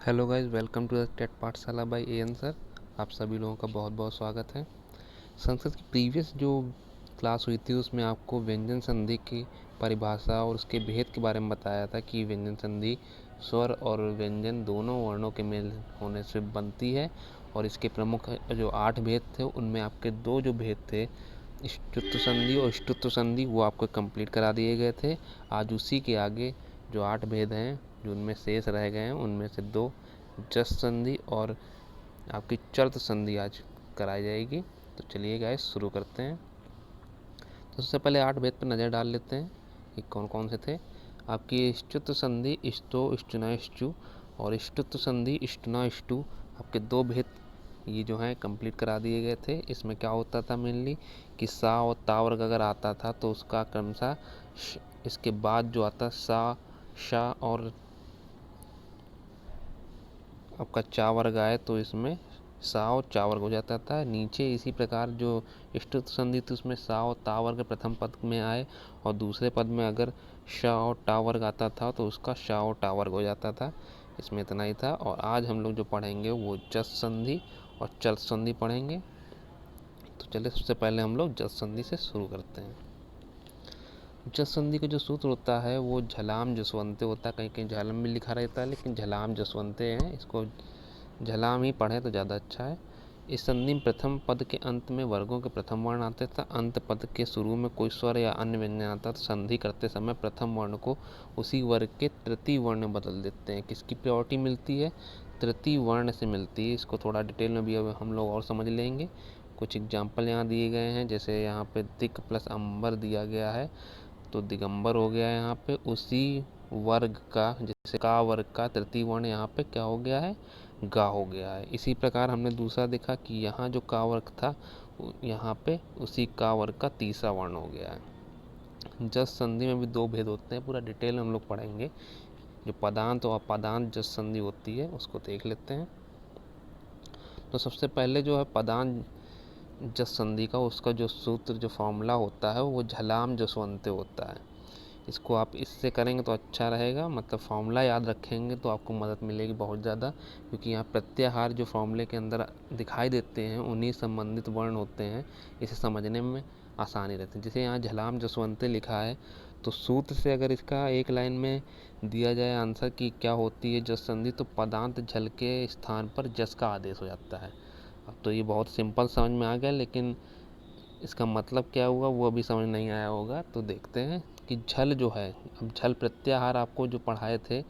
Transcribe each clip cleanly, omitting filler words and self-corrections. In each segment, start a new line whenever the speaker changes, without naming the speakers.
Hello guys, welcome to the TET Pathshala by AN sir. आप सभी लोगों का बहुत बहुत स्वागत है। संस्कृत की प्रीवियस जो क्लास हुई थी उसमें आपको व्यंजन संधि की परिभाषा और उसके भेद के बारे में बताया था कि व्यंजन संधि स्वर और व्यंजन दोनों वर्णों के मेल होने से बनती है और इसके प्रमुख जो 8 भेद थे उनमें आपके 2 जो भेद थे ष्टुत्व संधि और ष्टुत्व संधि वो आपको कंप्लीट करा दिए गए थे। आज उसी के आगे जो 8 भेद हैं जो उनमें शेष रह गए हैं उनमें से 2 जस संधि और आपकी चर्त संधि आज कराई जाएगी। तो चलिए गाइस शुरू करते हैं। तो सबसे पहले 8 भेद पर नज़र डाल लेते हैं कि कौन कौन से थे। आपकी ष्टुत्व संधि इष्टो इष्टुना इष्टु और ष्टुत्व संधि इष्टुना इष्टु आपके 2 भेद ये जो है कंप्लीट करा दिए गए थे। इसमें क्या होता था मेनली कि सा और ता वर्ग अगर आता था तो उसका क्रमशः इसके बाद जो आता सा शा और आपका चा वर्ग आए तो इसमें सा और चा वर्ग हो जाता था। नीचे इसी प्रकार जो ष्टुत्व संधि थी उसमें सा और ता वर्ग प्रथम पद में आए और दूसरे पद में अगर शा और टा वर्ग आता था तो उसका शा और टा वर्ग हो जाता था। इसमें इतना ही था। और आज हम लोग जो पढ़ेंगे वो जस संधि और चर्त संधि पढ़ेंगे। तो चलिए सबसे पहले हम लोग जस संधि से शुरू करते हैं। जस संधि का जो सूत्र होता है वो झलाम जसवंते होता है। कहीं कहीं झलम में लिखा रहता है लेकिन झलाम जसवंते हैं, इसको झलाम ही पढ़ें तो ज़्यादा अच्छा है। इस संधि में प्रथम पद के अंत में वर्गों के प्रथम वर्ण आते था, अंत पद के शुरू में कोई स्वर या अन्य व्यंजन आता था। संधि करते समय प्रथम वर्ण को उसी वर्ग के तृतीय वर्ण में बदल देते हैं। किसकी प्रायोरिटी मिलती है? तृतीय वर्ण से मिलती है। इसको थोड़ा डिटेल में भी अब हम लोग और समझ लेंगे। कुछ एग्जाम्पल यहाँ दिए गए हैं, जैसे यहाँ पे दिक प्लस अंबर दिया गया है तो दिगंबर हो गया है। यहाँ पे उसी वर्ग का, जैसे का वर्ग का तृतीय वर्ण यहाँ पे क्या हो गया है? गा हो गया है। इसी प्रकार हमने दूसरा देखा कि यहाँ जो का वर्ग था यहाँ पे उसी का वर्ग का तीसरा वर्ण हो गया है। जस संधि में भी 2 भेद होते हैं, पूरा डिटेल में हम लोग पढ़ेंगे। जो पदांत और अपदांत जस संधि होती है उसको देख लेते हैं। तो सबसे पहले जो है पदांत जस संधि का, उसका जो सूत्र जो फॉर्मूला होता है वो झलाम जसवंते होता है। इसको आप इससे करेंगे तो अच्छा रहेगा, मतलब फॉर्मूला याद रखेंगे तो आपको मदद मिलेगी बहुत ज़्यादा, क्योंकि यहाँ प्रत्याहार जो फॉर्मूले के अंदर दिखाई देते हैं उन्हीं संबंधित वर्ण होते हैं। इसे समझने में आसानी रहती है। जैसे यहाँ झलाम जसवंते लिखा है तो सूत्र से अगर इसका एक लाइन में दिया जाए आंसर कि क्या होती है जस संधि, तो पदांत झल के स्थान पर जस का आदेश हो जाता है। अब तो ये बहुत सिंपल समझ में आ गया, लेकिन इसका मतलब क्या हुआ वो अभी समझ नहीं आया होगा। तो देखते हैं कि झल जो है, अब झल प्रत्याहार आपको जो पढ़ाए थे,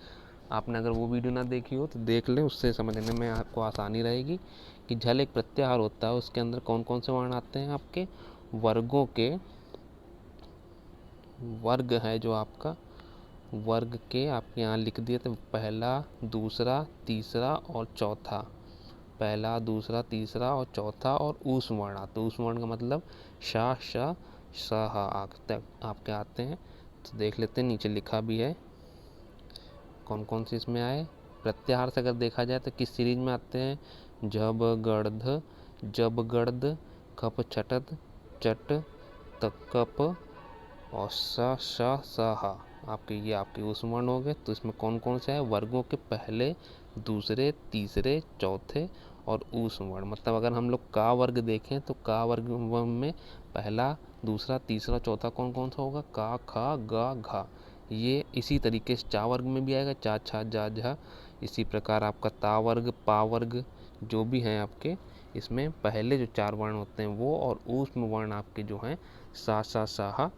आपने अगर वो वीडियो ना देखी हो तो देख ले, उससे समझने में आपको आसानी रहेगी कि झल एक प्रत्याहार होता है। उसके अंदर कौन कौन से वर्ण आते हैं? आपके वर्गों के वर्ग है जो आपका वर्ग के आपके यहाँ लिख दिए थे, पहला दूसरा तीसरा और चौथा। पहला दूसरा तीसरा और चौथा और ऊष्म वर्ण आते हैं। ऊष्म वर्ण का मतलब शा श स आपके आते हैं। तो देख लेते हैं, नीचे लिखा भी है कौन कौन से इसमें आए। प्रत्याहार से अगर देखा जाए तो किस सीरीज में आते हैं? जब गर्ध, जब गर्द, कप छटत, चट तकप और स आपके ये आपके ऊष्म वर्ण हो गए। तो इसमें कौन कौन से है? वर्गों के पहले दूसरे तीसरे चौथे और ऊष्म वर्ण। मतलब अगर हम लोग का वर्ग देखें तो का वर्ग में पहला दूसरा तीसरा चौथा कौन कौन सा होगा? का खा गा घा। ये इसी तरीके से चा वर्ग में भी आएगा, चा छा जा झा। इसी प्रकार आपका ता वर्ग पा वर्ग जो भी हैं आपके, इसमें पहले जो 4 वर्ण होते हैं वो और ऊष्म वर्ण आपके जो हैं सा सा,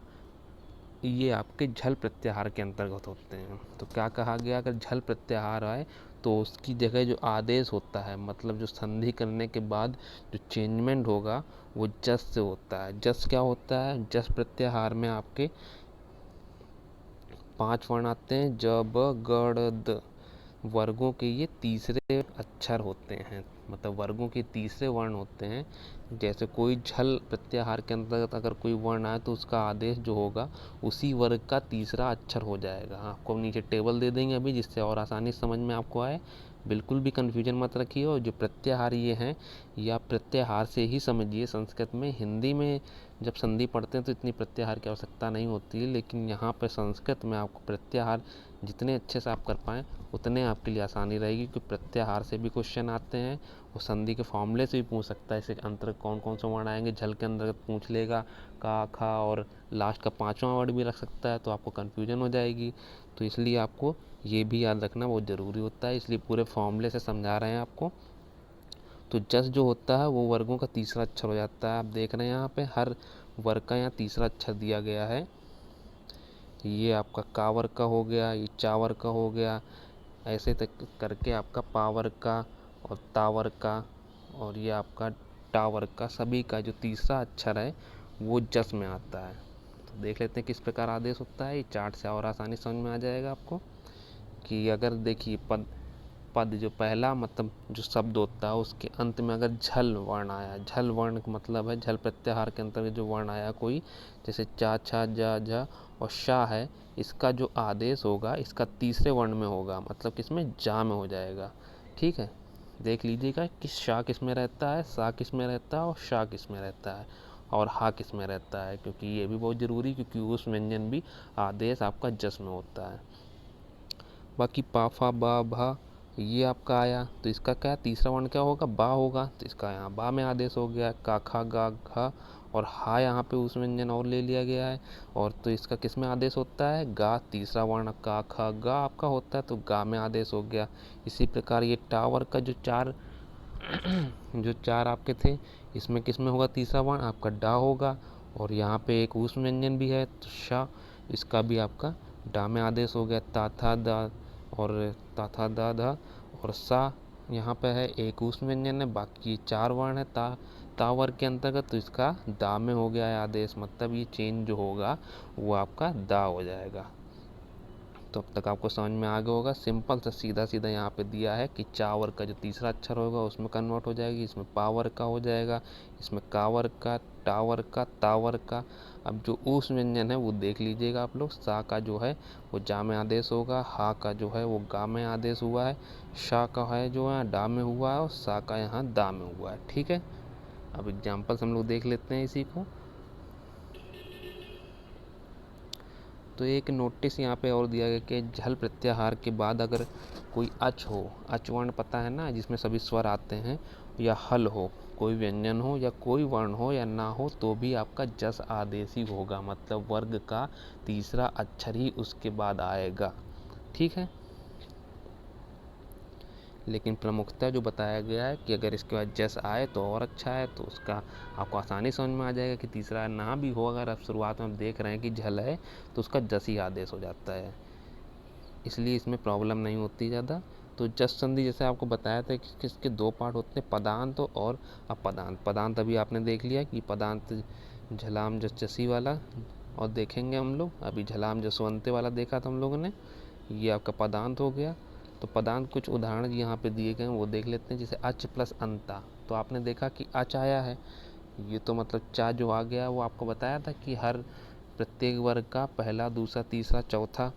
ये आपके झल प्रत्याहार के अंतर्गत होते हैं। तो क्या कहा गया? अगर झल प्रत्याहार आए तो उसकी जगह जो आदेश होता है, मतलब जो संधि करने के बाद जो चेंजमेंट होगा वो जस से होता है। जस क्या होता है? जस प्रत्याहार में आपके 5 वर्ण आते हैं। ज ब ग द वर्गों के ये तीसरे अक्षर होते हैं, मतलब वर्गों के तीसरे वर्ण होते हैं। जैसे कोई झल प्रत्याहार के अंतर्गत अगर कोई वर्ण आए तो उसका आदेश जो होगा उसी वर्ग का तीसरा अक्षर हो जाएगा। आपको नीचे टेबल दे देंगे अभी, जिससे और आसानी समझ में आपको आए। बिल्कुल भी कन्फ्यूजन मत रखिए। और जो प्रत्याहार ये हैं या प्रत्याहार से ही समझिए। संस्कृत में, हिंदी में जब संधि पढ़ते हैं तो इतनी प्रत्याहार की आवश्यकता नहीं होती है, लेकिन यहाँ पर संस्कृत में आपको प्रत्याहार जितने अच्छे से आप कर पाएँ उतने आपके लिए आसानी रहेगी, क्योंकि प्रत्याहार से भी क्वेश्चन आते हैं और संधि के फॉर्मूले से भी पूछ सकता है। इसके अंतर्गत कौन कौन से वर्ण आएंगे, झल के अंतर्गत पूछ लेगा, का, खा और लास्ट का 5वां वर्ड भी रख सकता है, तो आपको कन्फ्यूजन हो जाएगी। तो इसलिए आपको ये भी याद रखना बहुत ज़रूरी होता है, इसलिए पूरे फॉर्मूले से समझा रहे हैं आपको। तो जस जो होता है वो वर्गों का तीसरा अक्षर हो जाता है। आप देख रहे हैं यहाँ पे हर वर्ग का यहाँ तीसरा अक्षर दिया गया है। ये आपका कावर का हो गया, ये चावर का हो गया, ऐसे तक करके आपका पावर का और तावर का और ये आपका टावर का, सभी का जो तीसरा अक्षर है वो जस में आता है। तो देख लेते हैं किस प्रकार आदेश होता है। ये चार्ट से और आसानी समझ में आ जाएगा आपको कि अगर देखिए पद पद जो पहला मतलब जो शब्द होता है उसके अंत में अगर झल वर्ण आया, झल वर्ण का मतलब है झल प्रत्याहार के अंतर्गत जो वर्ण आया कोई, जैसे चा, छा, जा, झा और शा है, इसका जो आदेश होगा इसका तीसरे वर्ण में होगा, मतलब किसमें, जा में हो जाएगा। ठीक है, देख लीजिएगा कि शा किस में रहता है, सा किस में रहता है और शा किस में रहता है और हा किस में रहता है, क्योंकि ये भी बहुत ज़रूरी, क्योंकि उस व्यंजन भी आदेश आपका जस में होता है। बाकी पा, फा, बा, भा ये आपका आया, तो इसका क्या तीसरा वर्ण क्या होगा, बा होगा, तो इसका यहाँ बा में आदेश हो गया। का, खा, गा, घा और हा यहाँ पे उस व्यंजन और ले लिया गया है, और तो इसका किस में आदेश होता है, गा, तीसरा वर्ण का, खा, गा आपका होता है, तो गा में आदेश हो गया। इसी प्रकार ये टावर का जो चार आपके थे, इसमें किस में होगा तीसरा वर्ण, आपका डा होगा, और यहाँ पे एक उस व्यंजन भी है तो शा, इसका भी आपका डा में आदेश हो गया। ता, था, दा और ता, था, दा, धा और सा यहाँ पे है एक उस व्यंजन है, बाकी 4 वर्ण है ता वर्ग के अंतर्गत, तो इसका दा में हो गया है आदेश, मतलब ये चेंज जो होगा वो आपका दा हो जाएगा। तो अब तक आपको समझ में आ गया होगा, सिंपल सा सीधा सीधा यहाँ पे दिया है कि चावर का जो तीसरा अक्षर होगा उसमें कन्वर्ट हो जाएगी, इसमें पावर का हो जाएगा, इसमें कावर का, टावर का, तावर का। अब जो उस व्यंजन है वो देख लीजिएगा आप लोग, सा का जो है वो जा में आदेश होगा, हा का जो है वो गा में आदेश हुआ है, शा का है जो है डा में हुआ है और सा का यहाँ दा में हुआ है। ठीक है, अब एग्जाम्पल्स हम लोग देख लेते हैं इसी को। तो एक नोटिस यहाँ पे और दिया गया कि झल प्रत्याहार के बाद अगर कोई अच हो, अच वर्ण पता है ना जिसमें सभी स्वर आते हैं, या हल हो, कोई व्यंजन हो या कोई वर्ण हो या ना हो, तो भी आपका जस आदेश ही होगा, मतलब वर्ग का तीसरा अक्षर ही उसके बाद आएगा। ठीक है, लेकिन प्रमुखता जो बताया गया है कि अगर इसके बाद जस आए तो और अच्छा है, तो उसका आपको आसानी समझ में आ जाएगा कि तीसरा ना भी हो, अगर आप शुरुआत में देख रहे हैं कि झल है तो उसका जस ही आदेश हो जाता है, इसलिए इसमें प्रॉब्लम नहीं होती ज़्यादा। तो जस संधि जैसे आपको बताया था कि इसके 2 पार्ट होते हैं, पदांत और अपदांत। पदांत अभी आपने देख लिया कि पदांत झलाम जस जसी वाला, और देखेंगे हम लोग अभी झलाम जसवंते वाला देखा था हम लोगों ने, ये आपका पदांत हो गया। तो पदांत कुछ उदाहरण यहाँ पे दिए गए हैं वो देख लेते हैं, जैसे अच प्लस अंता। तो आपने देखा कि अच आया है, ये तो मतलब चा जो आ गया वो आपको बताया था कि हर प्रत्येक वर्ग का पहला, दूसरा, तीसरा, चौथा,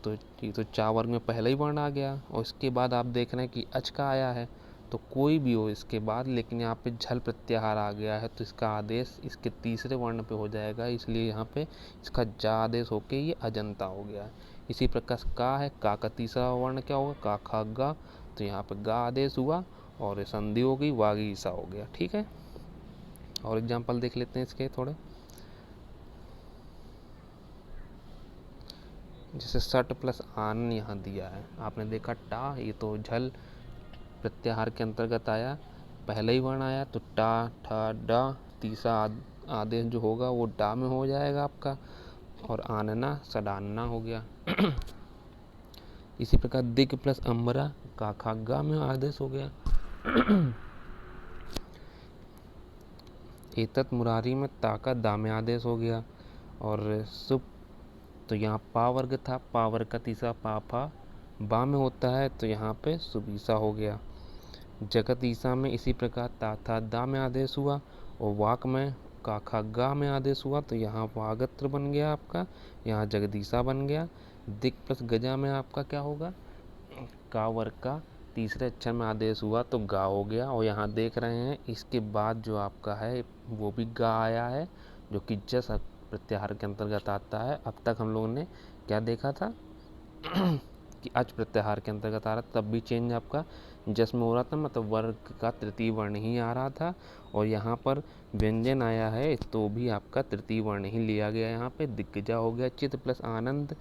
तो ये तो चा वर्ग में पहला ही वर्ण आ गया, और इसके बाद आप देख रहे हैं कि अच का आया है, तो कोई भी हो इसके बाद, लेकिन यहाँ पे झल प्रत्याहार आ गया है तो इसका आदेश इसके तीसरे वर्ण पे हो जाएगा, इसलिए यहाँ पे इसका जा आदेश होके ये अजंता हो गया है। इसी प्रकार का है, का तीसरा वर्ण क्या होगा, का, खा, गा, तो यहाँ पे गा आदेश हुआ और संधि हो गई, वागी सा हो गया। ठीक है, और एग्जाम्पल देख लेते हैं इसके थोड़े, जैसे सट प्लस आन यहाँ दिया है, आपने देखा टा, ये तो झल प्रत्याहार के अंतर्गत आया, पहले ही वर्ण आया तो टा, ठा, डा, तीसरा आदेश जो होगा वो डा में हो जाएगा आपका, और आनना सडानना हो गया। इसी प्रकार दिग प्लस अम्बरा, का, खा, गा में आदेश हो गया। एतत मुरारी में ता का दा में आदेश हो गया, और सुप, तो यहाँ पा वर्ग था, पा वर्ग का तीसरा पा, फा, बा में होता है, तो यहाँ पे सुबीसा हो गया। जगत ईसा में इसी प्रकार ता, था, दा में आदेश हुआ, और वाक में का, खा, गा में आदेश हुआ, तो यहाँ वागत्र बन गया आपका, यहाँ जगदीशा बन गया। दिक प्लस गजा में आपका क्या होगा, का वर्ग का तीसरे अक्षर में आदेश हुआ तो गा हो गया, और यहाँ देख रहे हैं इसके बाद जो आपका है वो भी गा आया है, जो कि जस प्रत्याहार के अंतर्गत आता है। अब तक हम लोगों ने क्या देखा था, कि अच प्रत्याहार के अंतर्गत आ रहा था, तब भी चेंज आपका जस में हो रहा था, मतलब वर्ग का तृतीय वर्ण ही आ रहा था। और यहाँ पर व्यंजन आया है तो भी आपका तृतीय वर्ण ही लिया गया। यहाँ पे दिग्गजा हो गया चित प्लस आनंद,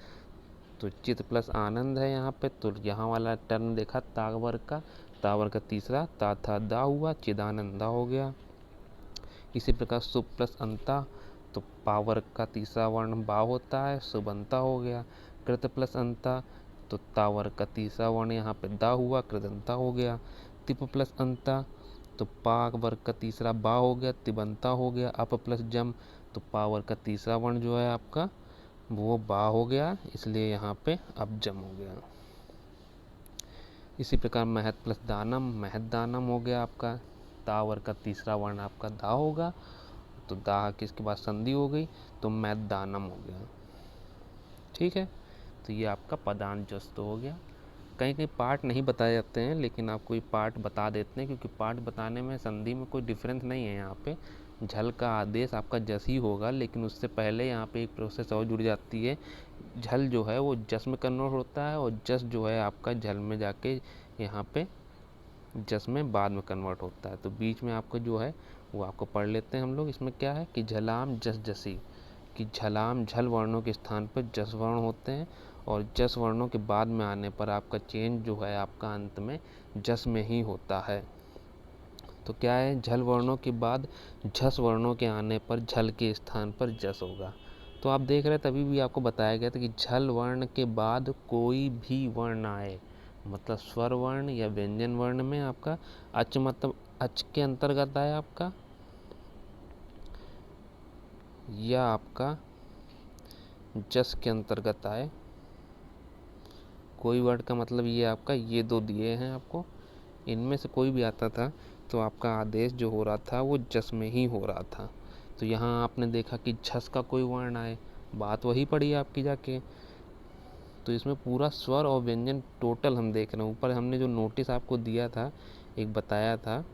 तो चित प्लस आनंद है यहाँ पे। तो यहाँ वाला टर्म देखा तावर्ग का, तावर्ग का तीसरा ता था दा हुआ, चिदानंदा हो गया। इसी प्रकार सुप प्लस अंता, तो पावर्ग का तीसरा वर्ण बा होता है, सुबंता हो गया। कृत प्लस अंता, तो तावर्ग का तीसरा वर्ण यहाँ पे दा हुआ, कृदंता हो गया। तिप प्लस अंता, तो पाक वर्ग का तीसरा बा हो गया, तिबंता हो गया। अप प्लस जम, तो पावर्ग का तीसरा वर्ण जो है आपका वो बा हो गया, इसलिए यहाँ पे अब जम हो गया। इसी प्रकार महत प्लस दानम, महत दानम हो गया आपका। तावर का तीसरा वर्ण आपका दा होगा, तो दा किसके बाद संधि हो गई, तो महत दानम हो गया। ठीक है, तो ये आपका पदांत जस्त हो गया। कहीं कहीं पार्ट नहीं बताए जाते हैं, लेकिन आपको ये पार्ट बता देते हैं, क्योंकि पार्ट बताने में संधि में कोई डिफरेंस नहीं है। यहाँ पे झल का आदेश आपका जस ही होगा, लेकिन उससे पहले यहाँ पे एक प्रोसेस और जुड़ जाती है। झल जो है वो जस में कन्वर्ट होता है, और जस जो है आपका झल में जाके यहाँ पे जस में बाद में कन्वर्ट होता है। तो बीच में आपको जो है वो आपको पढ़ लेते हैं हम लोग। इसमें क्या है कि झलाम जस जसी, कि झलाम झल वर्णों के स्थान पर जस वर्ण होते हैं, और जस वर्णों के बाद में आने पर आपका चेंज जो है आपका अंत में जस में ही होता है। तो क्या है, झल वर्णों के बाद झस वर्णों के आने पर झल के स्थान पर जस होगा। तो आप देख रहे हैं तभी भी आपको बताया गया था कि झल वर्ण के बाद कोई भी वर्ण आए, मतलब स्वर वर्ण या व्यंजन वर्ण में आपका अच, मतलब अच के अंतर्गत आए आपका, या आपका जस के अंतर्गत आए। कोई वर्ड का मतलब ये आपका ये दो दिए हैं आपको, इनमें से कोई भी आता था तो आपका आदेश जो हो रहा था वो जस में ही हो रहा था। तो यहाँ आपने देखा कि झस का कोई वर्ण आए, बात वही पड़ी आपकी जाके। तो इसमें पूरा स्वर और व्यंजन टोटल हम देख रहे हैं। ऊपर हमने जो नोटिस आपको दिया था, एक बताया था,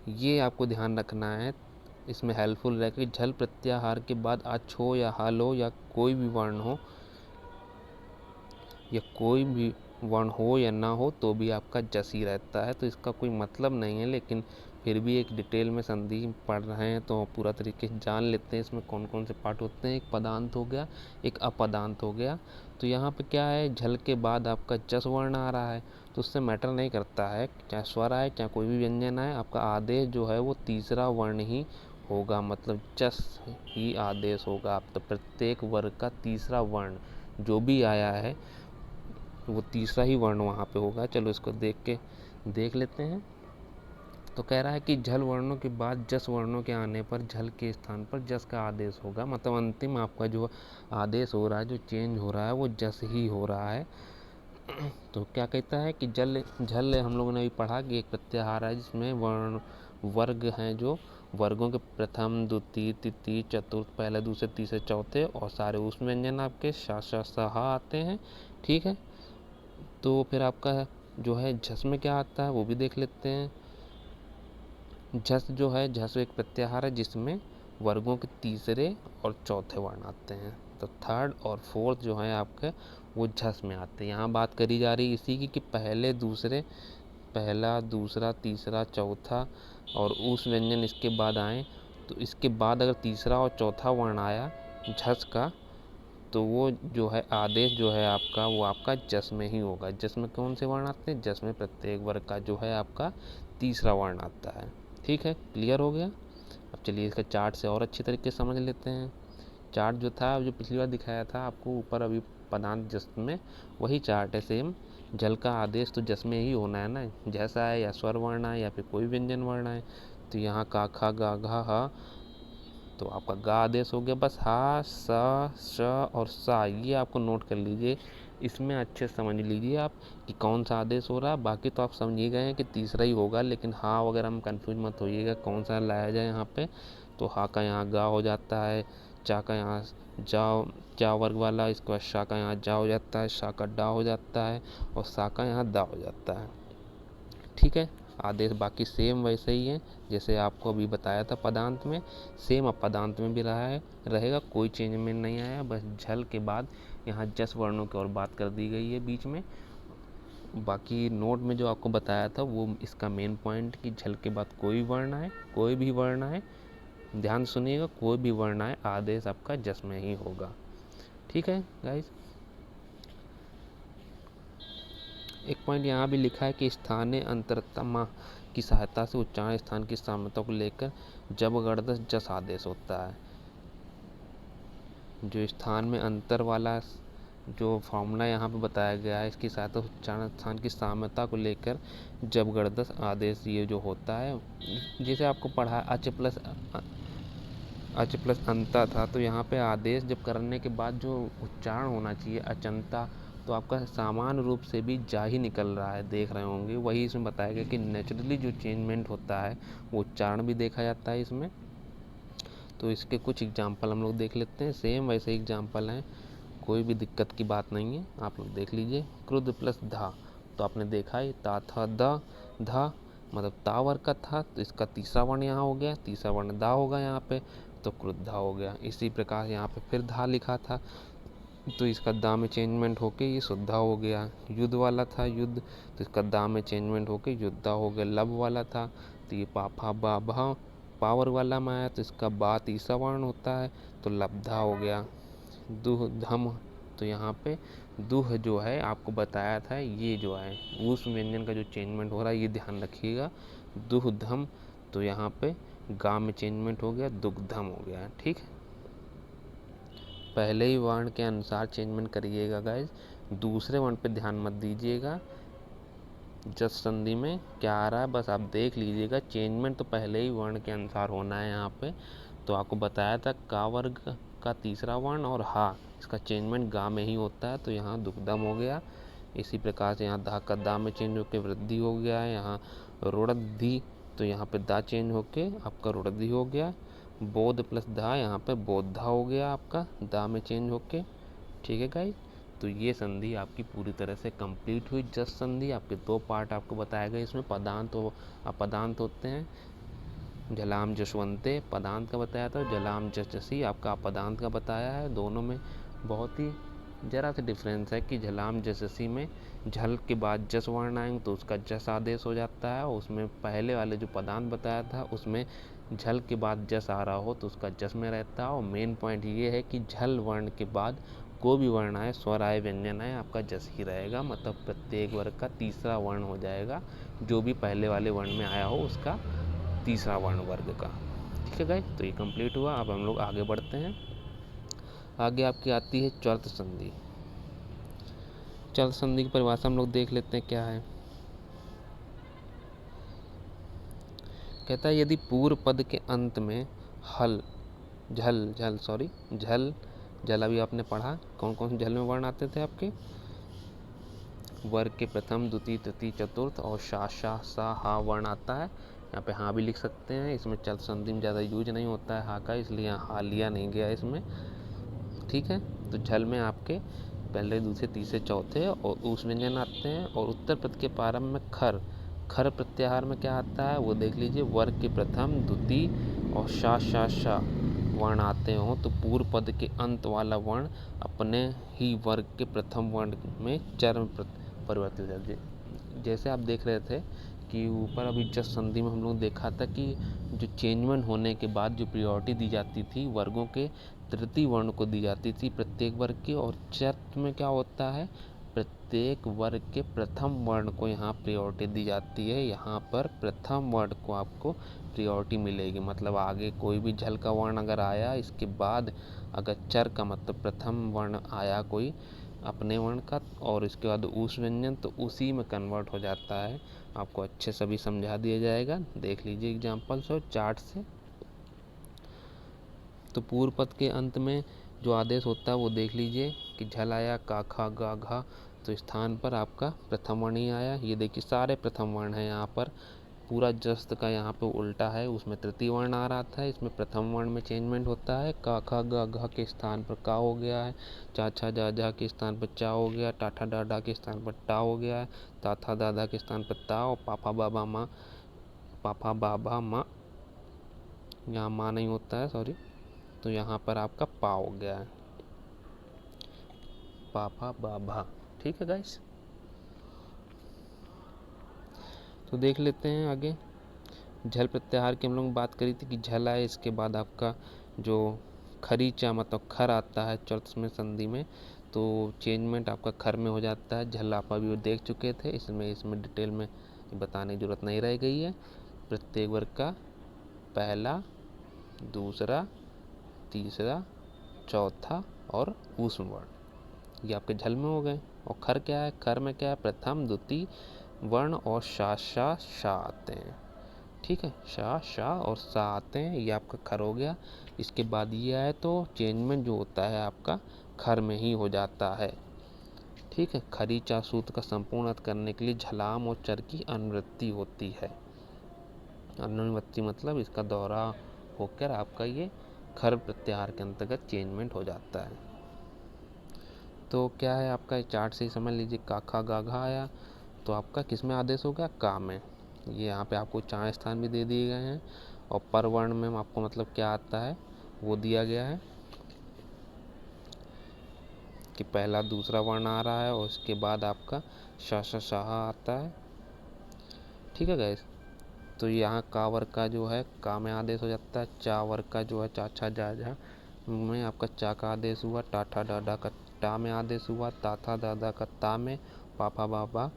ये आपको ध्यान रखना है, इसमें हेल्पफुल रहेगा कि झल प्रत्याहार के बाद अच हो या हल हो या कोई भी वर्ण हो, या कोई भी वर्ण हो या ना हो, तो भी आपका जस ही रहता है। तो इसका कोई मतलब नहीं है, लेकिन फिर भी एक डिटेल में संधि पढ़ रहे हैं तो पूरा तरीके से जान लेते हैं इसमें कौन कौन से पार्ट होते हैं। एक पदांत हो गया, एक अपदांत हो गया। तो यहाँ पे क्या है, झल के बाद आपका जस वर्ण आ रहा है, तो उससे मैटर नहीं करता है चाहे स्वर आए चाहे कोई भी व्यंजन आए, आपका आदेश जो है वो तीसरा वर्ण ही होगा, मतलब जस ही आदेश होगा। आप तो प्रत्येक वर्ग का तीसरा वर्ण जो भी आया है वो तीसरा ही वर्ण वहाँ पे होगा। चलो इसको देख लेते हैं। तो कह रहा है कि झल वर्णों के बाद जस वर्णों के आने पर झल के स्थान पर जस का आदेश होगा, मतलब अंतिम आपका जो आदेश हो रहा है, जो चेंज हो रहा है, वो जस ही हो रहा है। तो क्या कहता है कि झल हम लोगों ने भी पढ़ा कि एक प्रत्याहार है जिसमें वर्ग हैं, जो वर्गों के प्रथम द्वितीय तृतीय चतुर्थ, पहले दूसरे तीसरे चौथे, और सारे उस व्यंजन आपके सहा आते हैं। ठीक है, तो फिर आपका जो है झस में क्या आता है वो भी देख लेते हैं। झस जो है, झस एक प्रत्याहार है जिसमें वर्गों के तीसरे और चौथे वर्ण आते हैं। तो थर्ड और फोर्थ जो है आपके वो झस में आते हैं। यहाँ बात करी जा रही इसी की कि पहले दूसरे, पहला दूसरा तीसरा चौथा और उस व्यंजन इसके बाद आए, तो इसके बाद अगर तीसरा और चौथा वर्ण आया झस का, तो वो जो है आदेश जो है आपका वो आपका जस में ही होगा। जस में कौन से वर्ण आते हैं, जस में प्रत्येक वर्ग का जो है आपका तीसरा वर्ण आता है। ठीक है, क्लियर हो गया। अब चलिए इसका चार्ट से और अच्छी तरीके से समझ लेते हैं। चार्ट जो था, जो पिछली बार दिखाया था आपको ऊपर, अभी पदांत जस में वही चार्ट है सेम। जल का आदेश तो जस में ही होना है ना, जैसा है या स्वर वर्ण है या फिर कोई व्यंजन वर्ण है। तो यहाँ का खा गा घा हा, तो आपका गा आदेश हो गया। बस हा सा श और सा ये आपको नोट कर लीजिए, इसमें अच्छे से समझ लीजिए आप कि कौन सा आदेश हो रहा है। बाकी तो आप समझिए गए हैं कि तीसरा ही होगा, लेकिन हा वगैरह में कंफ्यूज मत होइएगा कौन सा लाया जाए यहाँ पे। तो हा का यहाँ गा हो जाता है, चा का यहाँ जा, चा वर्ग वाला, इसके बाद शा का यहाँ जा हो जाता है, शा का डा हो जाता है, और सा का यहाँ दा हो जाता है। ठीक है, आदेश बाकी सेम वैसे ही है जैसे आपको अभी बताया था पदांत में, सेम अब पदांत में भी रहेगा, कोई चेंजमेंट नहीं आया। बस झल के बाद यहाँ जस वर्णों की और बात कर दी गई है बीच में। बाकी नोट में जो आपको बताया था वो इसका मेन पॉइंट कि झल के बाद कोई वर्ण आए, कोई भी वर्ण आए, ध्यान सुनिएगा, कोई भी वर्ण आए आदेश आपका जस में ही होगा। ठीक है गाइस। एक पॉइंट यहाँ भी लिखा है कि स्थानीय अंतरतमा की सहायता से उच्चारण स्थान की साम्यता को लेकर जब गणदस जस आदेश होता है। जो स्थान में अंतर वाला जो फॉर्मूला यहाँ पे बताया गया है, इसकी सहायता से उच्चारण स्थान की साम्यता को लेकर जब गणदस आदेश ये जो होता है, जैसे आपको पढ़ा अच प्लस अंता था, तो यहाँ पे आदेश जब करने के बाद जो उच्चारण होना चाहिए अचंता, तो आपका सामान्य रूप से भी जा ही निकल रहा है, देख रहे होंगे। वही इसमें बताया गया कि नेचुरली जो चेंजमेंट होता है वो उच्चारण भी देखा जाता है इसमें। तो इसके कुछ एग्जाम्पल हम लोग देख लेते हैं, सेम वैसे एग्जाम्पल हैं, कोई भी दिक्कत की बात नहीं है, आप लोग देख लीजिए। क्रुद्ध प्लस धा, तो आपने देखा है ता था दा, धा मतलब तावर का था, तो इसका तीसरा वर्ण यहाँ हो गया, तीसरा वर्ण दा होगा यहाँ पे, तो क्रुद्धा हो गया। इसी प्रकार यहाँ पे फिर धा लिखा था, तो इसका दा में चेंजमेंट होके ये शुद्धा हो गया। युद्ध वाला था युद्ध, तो इसका दा में चेंजमेंट होके युद्धा हो गया। लब वाला था, तो ये पाफा बा भा पावर वाला में आया, तो इसका बा तीसरा वर्ण होता है, तो लब्धा हो गया। दुह धम, तो यहाँ पे दुह जो है आपको बताया था, ये जो है उस व्यंजन का जो चेंजमेंट हो रहा है ये ध्यान रखिएगा। दुह धम, तो यहाँ पे गा में चेंजमेंट हो गया, दुग्धम हो गया। ठीक, पहले ही वर्ण के अनुसार चेंजमेंट करिएगा गाइस, दूसरे वर्ण पे ध्यान मत दीजिएगा। जस संधि में क्या आ रहा है बस आप देख लीजिएगा, चेंजमेंट तो पहले ही वर्ण के अनुसार होना है यहाँ पे। तो आपको बताया था का वर्ग का तीसरा वर्ण और हा, इसका चेंजमेंट गा में ही होता है, तो यहाँ दुग्धम हो गया। इसी प्रकार से यहाँ धा का दा में चेंज होकर वृद्धि हो गया है। यहाँ रुणद्धि, तो यहाँ पे दा चेंज होके आपका रुणद्धि हो गया। बोध प्लस धा, यहाँ पे बोधा हो गया आपका, दा में चेंज होके। ठीक है गाइस, तो ये संधि आपकी पूरी तरह से कंप्लीट हुई। जस संधि आपके दो पार्ट आपको बताया गया, इसमें पदांत और अपदांत होते हैं। झलाम जसवंते पदांत का बताया था, झलाम जसजसी आपका अपदांत का बताया है। दोनों में बहुत ही जरा सा डिफरेंस है कि झलाम जसजसी में झल के बाद जस वर्ण आएंगे तो उसका जस आदेश हो जाता है, और उसमें पहले वाले जो पदांत बताया था उसमें झल के बाद जस आ रहा हो तो उसका जस में रहता है। और मेन पॉइंट ये है कि झल वर्ण के बाद कोई भी वर्ण आए, स्वर आए, व्यंजन आए, आपका जस ही रहेगा, मतलब प्रत्येक वर्ग का तीसरा वर्ण हो जाएगा, जो भी पहले वाले वर्ण में आया हो उसका तीसरा वर्ण वर्ग का। ठीक है गाइस, तो ये कंप्लीट हुआ। अब हम लोग आगे बढ़ते हैं। आगे आपकी आती है चर्त संधि। चर्त संधि की परिभाषा हम लोग देख लेते हैं क्या है। कहता है यदि पूर्व पद के अंत में हल झल अभी आपने पढ़ा कौन कौन से झल में वर्ण आते थे आपके, वर्ग के प्रथम द्वितीय तृतीय चतुर्थ, और शा शा सा हा वर्ण आता है। यहाँ पे हाँ भी लिख सकते हैं, इसमें चल संधि में ज़्यादा यूज नहीं होता है हाँ का, इसलिए यहाँ हाँ लिया नहीं गया इसमें। ठीक है, तो झल में आपके पहले दूसरे तीसरे चौथे और उस व्यंजन आते हैं। और उत्तर पद के प्रारंभ में खर प्रत्याहार में क्या आता है वो देख लीजिए, वर्ग के प्रथम द्वितीय और शा वर्ण आते हो तो पूर्व पद के अंत वाला वर्ण अपने ही वर्ग के प्रथम वर्ण में चर्म परिवर्तित हो जाती है। जैसे आप देख रहे थे कि ऊपर अभी जस संधि में हम लोग देखा था कि जो चेंजमेंट होने के बाद जो प्रियोरिटी दी जाती थी वर्गों के तृतीय वर्ण को दी जाती थी प्रत्येक वर्ग की, और चर्त में क्या होता है प्रत्येक वर्ग के प्रथम वर्ण को यहाँ प्रियोरिटी दी जाती है। यहाँ पर प्रथम वर्ण को आपको प्रियोरिटी मिलेगी, मतलब आगे कोई भी झल का वर्ण अगर आया इसके बाद अगर चर का मतलब प्रथम वर्ण आया कोई अपने वर्ण का और इसके बाद उस व्यंजन, तो उसी में कन्वर्ट हो जाता है। आपको अच्छे से भी समझा दिया जाएगा, देख लीजिए एग्जाम्पल्स और चार्ट से। तो पूर्व पद के अंत में जो आदेश होता है वो देख लीजिए कि झल आया का खा गा घा, तो स्थान पर आपका प्रथम वर्ण ही आया। ये देखिए सारे प्रथम वर्ण हैं यहाँ पर, पूरा जस्त का यहाँ पे उल्टा है, उसमें तृतीय वर्ण आ रहा था, इसमें प्रथम वर्ण में चेंजमेंट होता है। का ख ग घ के स्थान पर का हो गया है, चा छा जा झा के स्थान पर चा हो गया, टाठा डा डा के स्थान पर टा हो गया है, ताथा दादा के स्थान पर ता, और पापा बाबा माँ यहाँ माँ नहीं होता है, सॉरी, तो यहाँ पर आपका पा हो गया है, पापा बाबा। ठीक है गाइस, तो देख लेते हैं आगे। झल प्रत्याहार की हम लोग बात करी थी कि झल आए, इसके बाद आपका जो खरीचा मतलब खर आता है चौथम संधि में, तो चेंजमेंट आपका खर में हो जाता है। झल आप अभी देख चुके थे, इसमें डिटेल में बताने की जरूरत नहीं रह गई है। प्रत्येक वर्ग का पहला, दूसरा, तीसरा, चौथा और ऊष्म वर्ण, ये आपके झल में हो गए। और खर क्या है, खर में क्या है, प्रथम द्वितीय वर्ण और शा आते हैं। ठीक है, शा और सा आते हैं, ये आपका खर हो गया। इसके बाद ये आए तो चेंजमेंट जो होता है आपका खर में ही हो जाता है। ठीक है, खरीचा सूत्र का संपूर्ण अर्थ करने के लिए झलाम और चर की अनुवृत्ति होती है। अनुवृत्ति मतलब इसका दोहरा होकर आपका ये खर प्रत्याहार के अंतर्गत चेंजमेंट हो जाता है। तो क्या है आपका चार्ट से ही समझ लीजिए, का खा गा घा आया तो आपका किस में आदेश हो गया, का में। ये यहाँ पे आपको 4 स्थान भी दे दिए गए हैं, और पर वर्ण में आपको मतलब क्या आता है वो दिया गया है कि पहला दूसरा वर्ण आ रहा है, और उसके बाद आपका शाह आता है। ठीक है गाइस, तो यहाँ का वर्ग का जो है का में आदेश हो जाता है। चा वर्ग का जो है चा छा जा झा में आपका चा का आदेश हुआ, टाठा डाडा का टा में आदेश हुआ, ताथा दादा का ता में, पापा बाबा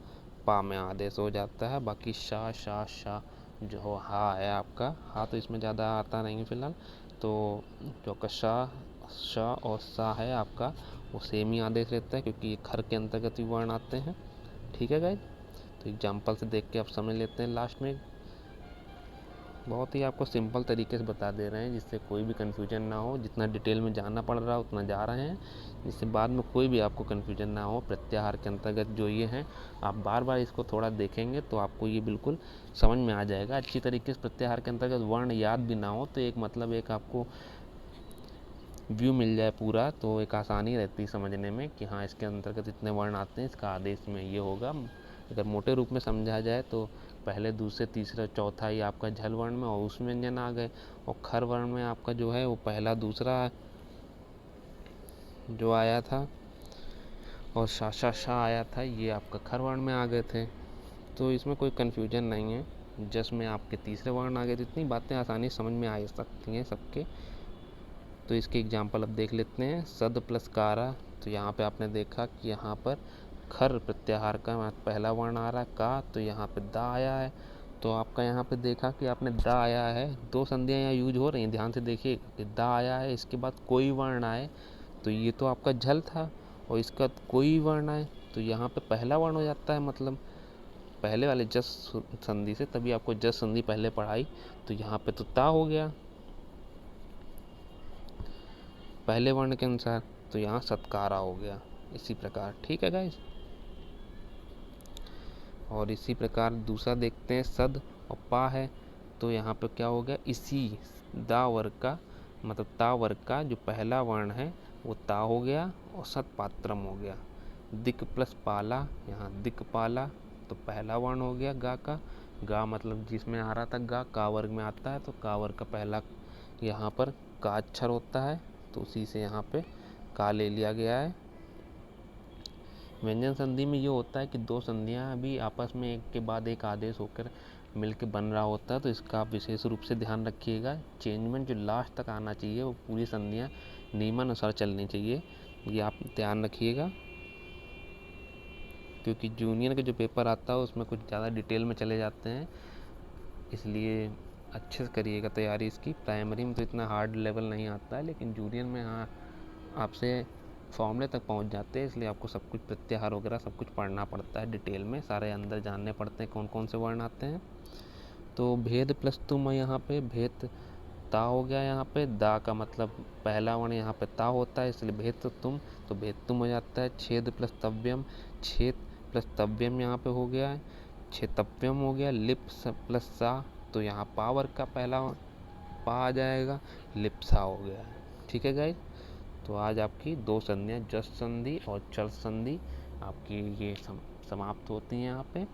पा में आदेश हो जाता है। बाकी शा जो हा है आपका, हा तो इसमें ज़्यादा आता नहीं फिलहाल, तो जो का शा और सा है आपका वो सेम ही आदेश रहता है, क्योंकि ये खर के अंतर्गत ही वर्ण आते हैं। ठीक है गाइस, तो एग्जाम्पल से देख के आप समझ लेते हैं। लास्ट में बहुत ही आपको सिंपल तरीके से बता दे रहे हैं, जिससे कोई भी कन्फ्यूजन ना हो। जितना डिटेल में जानना पड़ रहा है उतना जा रहे हैं, जिससे बाद में कोई भी आपको कन्फ्यूजन ना हो। प्रत्याहार के अंतर्गत जो ये हैं, आप बार बार इसको थोड़ा देखेंगे तो आपको ये बिल्कुल समझ में आ जाएगा अच्छी तरीके से। प्रत्याहार के अंतर्गत वर्ण याद भी ना हो तो एक मतलब एक आपको व्यू मिल जाए पूरा, तो एक आसानी रहती है समझने में कि हाँ इसके अंतर्गत इतने वर्ण आते हैं, इसका आदेश में ये होगा। अगर मोटे रूप में समझा जाए तो पहले, दूसरे, तीसरा, चौथा ही आपका झल वर्ण में और उसमें व्यंजन आ गए, और खर वर्ण में आपका जो है वो पहला दूसरा जो आया था और शा आया था, ये आपका खर वर्ण में आ गए थे। तो इसमें कोई कन्फ्यूजन नहीं है, जस्ट में आपके तीसरे वर्ण आ गए। तो इतनी बातें आसानी समझ में आ सकती हैं सबके। तो इसके एग्जाम्पल अब देख लेते हैं। सद प्लस कारा, तो यहाँ पे आपने देखा कि यहाँ पर खर प्रत्याहार का पहला वर्ण आ रहा है का, तो यहाँ पे दा आया है। तो आपका यहाँ पे देखा कि आपने दा आया है, दो संधियाँ यहाँ यूज हो रही हैं, ध्यान से देखिए कि दा आया है, इसके बाद कोई वर्ण आए तो ये तो आपका झल था, और इसका कोई वर्ण आए तो यहाँ पे पहला वर्ण हो जाता है, मतलब पहले वाले जस संधि से। तभी आपको जस संधि पहले पढ़ाई, तो यहाँ पे तो ता हो गया पहले वर्ण के अनुसार, तो यहाँ सत्कारा हो गया इसी प्रकार। ठीक है गाइस, और इसी प्रकार दूसरा देखते हैं, सद और पा है, तो यहाँ पे क्या हो गया, इसी दा वर्ग का मतलब ता वर्ग का जो पहला वर्ण है वो ता हो गया, और सत्पात्रम हो गया। दिक प्लस पाला, यहाँ दिक पाला, तो पहला वर्ण हो गया गा का, गा मतलब जिसमें आ रहा था गा, का वर्ग में आता है, तो का वर्ग का पहला यहाँ पर का अक्षर होता है, तो उसी से यहाँ पे का ले लिया गया है। व्यंजन संधि में ये होता है कि दो संधियाँ भी आपस में एक के बाद एक आदेश होकर मिलकर बन रहा होता है, तो इसका आप विशेष रूप से ध्यान रखिएगा। चेंजमेंट जो लास्ट तक आना चाहिए वो पूरी संधियाँ नियमानुसार चलनी चाहिए, ये आप ध्यान रखिएगा। क्योंकि जूनियर के जो पेपर आता है उसमें कुछ ज़्यादा डिटेल में चले जाते हैं, इसलिए अच्छे से करिएगा तैयारी इसकी। प्राइमरी में तो इतना हार्ड लेवल नहीं आता है, लेकिन जूनियर में हाँ आपसे फॉर्मूले तक पहुंच जाते हैं, इसलिए आपको सब कुछ प्रत्याहार वगैरह सब कुछ पढ़ना पड़ता है डिटेल में, सारे अंदर जानने पड़ते हैं कौन कौन से वर्ण आते हैं। तो भेद प्लस तुम है, यहाँ पे भेद ता हो गया, यहाँ पे दा का मतलब पहला वर्ण यहाँ पे ता होता है, इसलिए भेद तो भेद तुम हो जाता है। छेद प्लस तव्यम, छेद प्लस तव्यम यहाँ पे हो गया है, क्षेत्रव्यम हो गया, लिप प्लस सा, तो यहाँ पावर का पहला पा आ जाएगा, लिप्सा हो गया। ठीक है गाइस, तो आज आपकी 2 संधियाँ जस संधि और चल संधि आपकी ये समाप्त होती हैं यहाँ पे।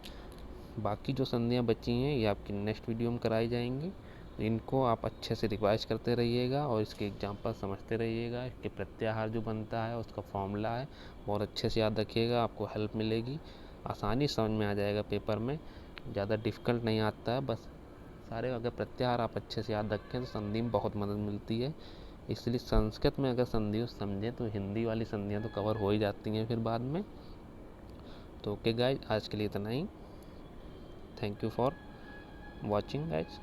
बाकी जो संधियाँ बची हैं ये आपकी नेक्स्ट वीडियो में कराई जाएंगी। इनको आप अच्छे से रिवाइज करते रहिएगा और इसके एग्जाम्पल समझते रहिएगा। इसके प्रत्याहार जो बनता है उसका फॉर्मूला है, बहुत अच्छे से याद रखिएगा, आपको हेल्प मिलेगी, आसानी समझ में आ जाएगा पेपर में, ज़्यादा डिफ़िकल्ट नहीं आता है। बस सारे अगर प्रत्याहार आप अच्छे से याद रखें तो संधि में बहुत मदद मिलती है। इसलिए संस्कृत में अगर संधियों समझें तो हिंदी वाली संधियाँ तो कवर हो ही जाती हैं फिर बाद में। तो ओके गाइज, आज के लिए इतना ही। Thank you for watching guys.